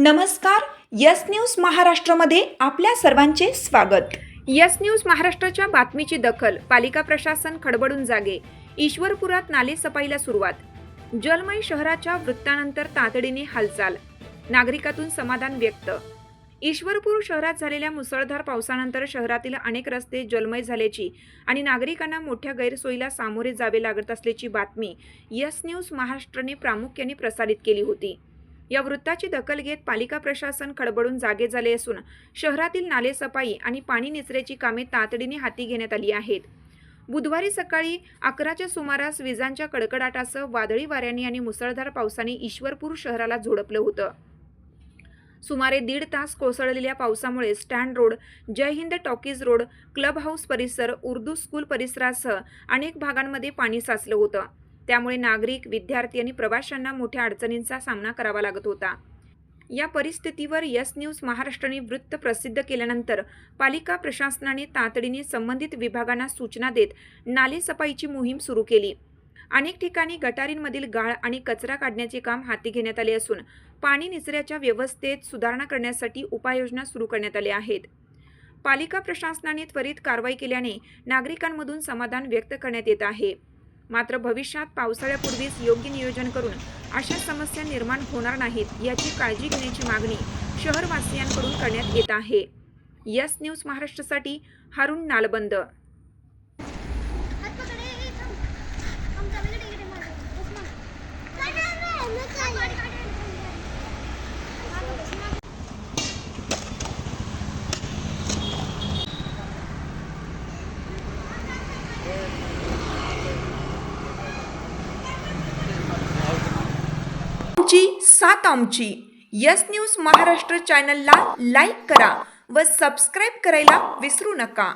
नमस्कार. Yes news महाराष्ट्रामध्ये आपल्या सर्वांचे स्वागत. यस न्यूज महाराष्ट्राच्या बातमीची दखल. पालिका प्रशासन खडबडून जागे. ईश्वरपुरात नाले सफाईला सुरुवात. जलमय शहराच्या वृत्तानंतर तातडीने हालचाल. नागरिकातून समाधान व्यक्त. ईश्वरपूर शहरात झालेल्या मुसळधार पावसानंतर शहरातील अनेक रस्ते जलमय झाल्याची आणि नागरिकांना मोठ्या गैरसोयीला सामोरे जावे लागत असल्याची बातमी यस न्यूज महाराष्ट्राने प्रामुख्याने प्रसारित केली होती. या वृत्ताची दखल घेत पालिका प्रशासन खडबडून जागे झाले असून शहरातील नालेसफाई आणि पाणी निचऱ्याची कामे तातडीने हाती घेण्यात आली आहेत. बुधवारी सकाळी 11च्या सुमारास विजांच्या कडकडाटासह वादळी वाऱ्यांनी आणि मुसळधार पावसाने ईश्वरपूर शहराला झोडपलं होतं. सुमारे 1.5 तास कोसळलेल्या पावसामुळे stand road, Jai Hind talkies road, club house परिसर, उर्दू स्कूल परिसरासह अनेक भागांमध्ये पाणी साचलं होतं. त्यामुळे नागरिक, विद्यार्थी आणि प्रवाशांना मोठ्या अडचणींचा सामना करावा लागत होता. या परिस्थितीवर यस न्यूज महाराष्ट्राने वृत्त प्रसिद्ध केल्यानंतर पालिका प्रशासनाने तातडीने संबंधित विभागांना सूचना देत नाले सफाईची मोहीम सुरू केली. अनेक ठिकाणी गटारींमधील गाळ आणि कचरा काढण्याचे काम हाती घेण्यात आले असून पाणी निचऱ्याच्या व्यवस्थेत सुधारणा करण्यासाठी उपाययोजना सुरू करण्यात आल्या आहेत. पालिका प्रशासनाने त्वरित कारवाई केल्याने नागरिकांमधून समाधान व्यक्त करण्यात येत आहे. मात्र भविष्यात पावसाळ्यापूर्वीच योग्य नियोजन करून अशा समस्या निर्माण होणार नाहीत याची काळजी घेण्याची मागणी शहरवासियांकडून करण्यात येत आहे. यस न्यूज महाराष्ट्रासाठी हारून नालबंद. साथ आमची यस न्यूज महाराष्ट्र चॅनलला लाईक करा व सबस्क्राईब करायला विसरू नका.